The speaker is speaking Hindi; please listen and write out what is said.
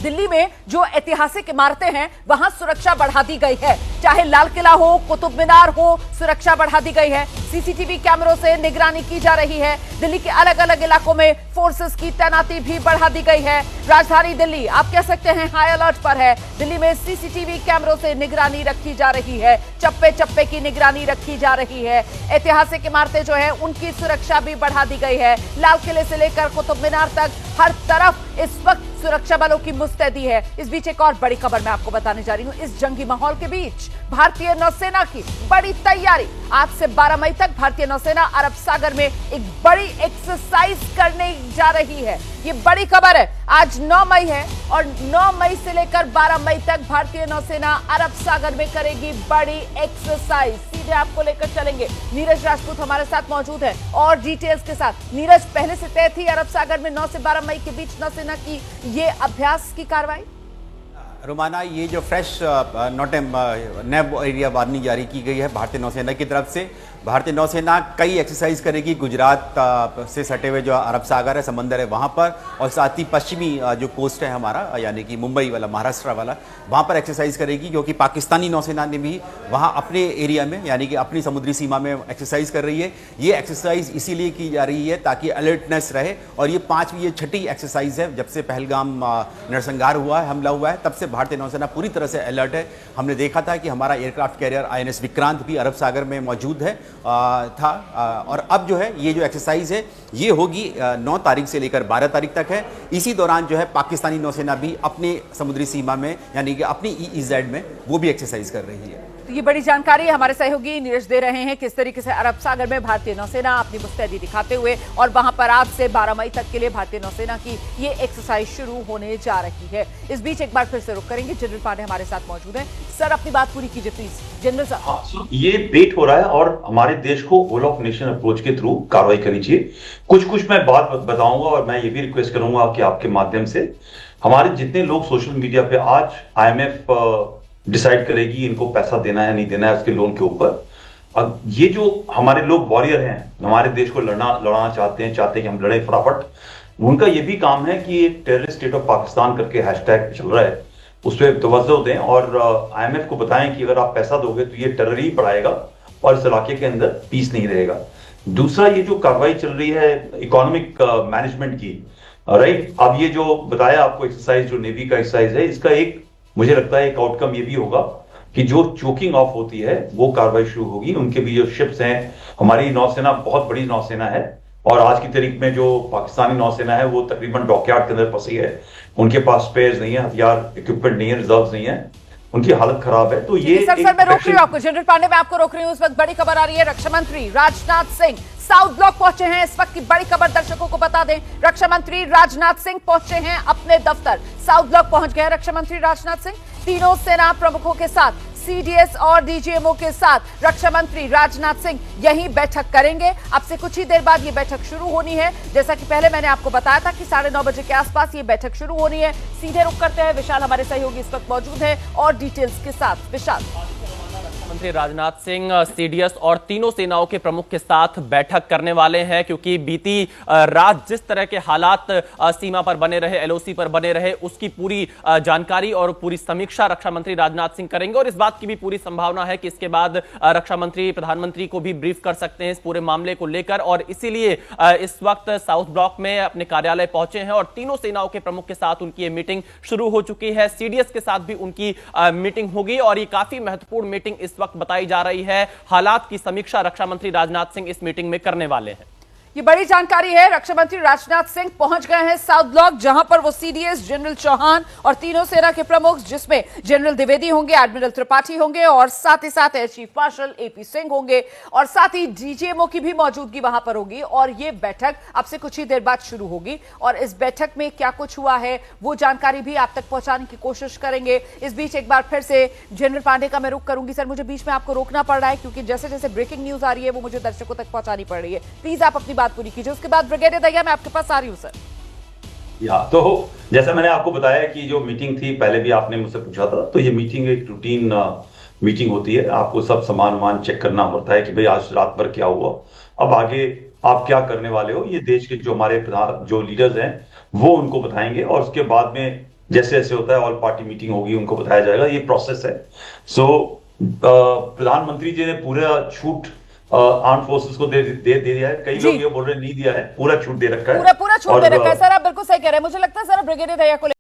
दिल्ली में जो ऐतिहासिक इमारतें हैं वहां सुरक्षा बढ़ा दी गई है, चाहे लाल किला हो, कुतुब मीनार हो, सुरक्षा बढ़ा दी गई है। सीसीटीवी कैमरों से निगरानी की जा रही है। दिल्ली के अलग अलग इलाकों में फोर्सेस की तैनाती भी बढ़ा दी गई है। राजधानी दिल्ली आप कह सकते हैं हाई अलर्ट पर है। दिल्ली में सीसीटीवी कैमरों से निगरानी रखी जा रही है, चप्पे चप्पे की निगरानी रखी जा रही है। ऐतिहासिक इमारतें जो है उनकी सुरक्षा भी बढ़ा दी गई है। लाल किले से लेकर कुतुब मीनार तक हर तरफ इस वक्त सुरक्षा बलों की मुस्तैदी है। इस बीच एक और बड़ी खबर मैं आपको बताने जा रही हूं। इस जंगी माहौल के बीच भारतीय नौसेना की बड़ी तैयारी। आज से 12 मई तक भारतीय नौसेना अरब सागर में एक बड़ी एक्सरसाइज करने जा रही है। ये बड़ी खबर है। आज 9 मई है और 9 मई से लेकर 12 मई तक भारतीय नौसेना अरब सागर में करेगी बड़ी एक्सरसाइज। सीधे आपको लेकर चलेंगे। नीरज राजपूत हमारे साथ मौजूद है और डिटेल्स के साथ। नीरज, पहले से तय थी अरब सागर में 9 से 12 मई के बीच नौसेना की ये अभ्यास की कार्रवाई? रोमाना, ये जो फ्रेश नैब एरिया वार्निंग जारी की गई है भारतीय नौसेना की तरफ से। भारतीय नौसेना कई एक्सरसाइज करेगी गुजरात से सटे हुए जो अरब सागर है, समंदर है वहाँ पर, और साथ ही पश्चिमी जो कोस्ट है हमारा, यानी कि मुंबई वाला, महाराष्ट्र वाला, वहाँ पर एक्सरसाइज करेगी। क्योंकि पाकिस्तानी नौसेना ने भी वहाँ अपने एरिया में, यानी कि अपनी समुद्री सीमा में एक्सरसाइज कर रही है। ये एक्सरसाइज इसीलिए की जा रही है ताकि अलर्टनेस रहे। और ये 5वीं, ये 6ठी एक्सरसाइज है। जब से पहलगाम नरसंहार हुआ है, हमला हुआ है, तब से भारतीय नौसेना पूरी तरह से अलर्ट है। हमने देखा था कि हमारा एयरक्राफ्ट कैरियर INS विक्रांत भी अरब सागर में मौजूद है और अब जो है ये जो एक्सरसाइज है ये होगी 9 तारीख से लेकर 12 तारीख तक है। इसी दौरान जो है पाकिस्तानी नौसेना भी अपने समुद्री सीमा में, यानी कि अपनी EEZ में, वो भी एक्सरसाइज कर रही है। तो ये बड़ी जानकारी हमारे सहयोगी नीरज दे रहे हैं, किस तरीके से अरब सागर में भारतीय नौसेना अपनी मुस्तैदी दिखाते हुए, और वहां पर आज से 12 मई तक के लिए भारतीय नौसेना की ये एक्सरसाइज शुरू होने जा रही है। इस बीच एक बार फिर से रुक करेंगे। जनरल पांडे हमारे साथ मौजूद हैं। सर, अपनी बात पूरी कीजिए प्लीज। जनरल साहब, ये वेट हो रहा है और हमारे देश को होल ऑफ नेशन अप्रोच के थ्रू कार्रवाई करनी चाहिए। कुछ मैं बात बताऊंगा और मैं ये भी रिक्वेस्ट करूंगा कि आपके माध्यम से हमारे जितने लोग सोशल मीडिया पे, आज IMF डिसाइड करेगी इनको पैसा देना है नहीं देना है उसके लोन के ऊपर। अब ये जो हमारे लोग वॉरियर हैं, हमारे देश को लड़ना चाहते हैं कि हम लड़े फटाफट, उनका ये भी काम है कि एक टेररिस्ट स्टेट ऑफ पाकिस्तान करके हैशटैग चल रहा है, उस पर तवज्जो दें और IMF को बताएं कि अगर आप पैसा दोगे तो ये टेरर ही बढ़ाएगा और इस इलाके के अंदर पीस नहीं रहेगा। दूसरा, ये जो कार्रवाई चल रही है इकोनॉमिक मैनेजमेंट की, राइट, अब ये जो बताया आपको एक्सरसाइज, जो नेवी का एक्सरसाइज है, इसका एक, मुझे लगता है एक आउटकम ये भी होगा कि जो चोकिंग ऑफ होती है वो कार्रवाई शुरू होगी। उनके भी जो शिप्स हैं, हमारी नौसेना बहुत बड़ी नौसेना है और आज की तारीख में जो पाकिस्तानी नौसेना है वो तकरीबन डॉकयार्ड के अंदर फंसी है। उनके पास स्पेयर्स नहीं है, हथियार, इक्विपमेंट नहीं है, रिजर्व्स नहीं है, उनकी हालत खराब है। तो ये सर मैं रोक रही हूँ आपको। जनरल पांडे, मैं आपको रोक रही हूँ। उस वक्त बड़ी खबर आ रही है। रक्षा मंत्री राजनाथ सिंह साउथ ब्लॉक पहुंचे हैं। इस वक्त की बड़ी खबर दर्शकों को बता दें, रक्षा मंत्री राजनाथ सिंह पहुंचे हैं अपने दफ्तर। साउथ ब्लॉक पहुंच गए रक्षा मंत्री राजनाथ सिंह। तीनों सेना प्रमुखों के साथ, CDS और DGMO के साथ रक्षा मंत्री राजनाथ सिंह यहीं बैठक करेंगे। अब से कुछ ही देर बाद ये बैठक शुरू होनी है। जैसा कि पहले मैंने आपको बताया था कि 9:30 बजे के आसपास ये बैठक शुरू होनी है। सीधे रुक करते हैं। विशाल हमारे सहयोगी इस वक्त मौजूद है और डिटेल्स के साथ। विशाल, मंत्री राजनाथ सिंह CDS और तीनों सेनाओं के प्रमुख के साथ बैठक करने वाले हैं, क्योंकि बीती रात जिस तरह के हालात सीमा पर बने रहे, LOC पर बने रहे, उसकी पूरी जानकारी और पूरी समीक्षा रक्षा मंत्री राजनाथ सिंह करेंगे। और इस बात की भी पूरी संभावना है कि इसके बाद रक्षा मंत्री प्रधानमंत्री को भी ब्रीफ कर सकते हैं इस पूरे मामले को लेकर। और इसीलिए इस वक्त साउथ ब्लॉक में अपने कार्यालय पहुंचे हैं और तीनों सेनाओं के प्रमुख के साथ उनकी ये मीटिंग शुरू हो चुकी है। CDS के साथ भी उनकी मीटिंग होगी और ये काफी महत्वपूर्ण मीटिंग इस वक्त बताई जा रही है। हालात की समीक्षा रक्षा मंत्री राजनाथ सिंह इस मीटिंग में करने वाले हैं। ये बड़ी जानकारी है। रक्षा मंत्री राजनाथ सिंह पहुंच गए हैं साउथ ब्लॉक, जहां पर वो CDS जनरल चौहान और तीनों सेना के प्रमुख, जिसमें जनरल द्विवेदी होंगे, एडमिरल त्रिपाठी होंगे और साथ ही साथ air chief marshal AP Singh होंगे और साथ ही DGMO की भी मौजूदगी वहां पर होगी। और ये बैठक अब से कुछ ही देर बाद शुरू होगी और इस बैठक में क्या कुछ हुआ है वो जानकारी भी आप तक पहुंचाने की कोशिश करेंगे। इस बीच एक बार फिर से जनरल पांडे का मैं रुख करूंगी। सर, मुझे बीच में आपको रोकना पड़ रहा है क्योंकि जैसे जैसे ब्रेकिंग न्यूज आ रही है वो मुझे दर्शकों तक पहुंचानी पड़ रही है। प्लीज आप अपनी बात पूरी कीजिए। उसके बाद ब्रिगेडियर दहिया, मैं आपके पास आ रही हूं सर। तो जैसा मैंने आपको बताया कि जो मीटिंग थी, पहले भी आपने मुझसे पूछा था, तो ये मीटिंग एक रूटीन मीटिंग होती है। आपको सब सामान चेक करना पड़ता है कि भाई आज रात भर क्या हुआ, अब आगे आप क्या करने वाले हो। ये देश के जो हमारे प्रधान जो लीडर्स हैं वो उनको बताएंगे और उसके बाद में जैसे जैसे होता है ऑल पार्टी मीटिंग होगी, उनको बताया जाएगा, ये प्रोसेस है। सो प्रधानमंत्री जी ने पूरा छूट आर्म फोर्सेस को दे दिया है। कई लोग ये बोल रहे हैं नहीं दिया है, पूरा छूट दे रखा है। पूरा छूट दे रखा है सर, आप बिल्कुल सही कह रहे हैं। मुझे लगता है सर ब्रिगेडियर दहिया को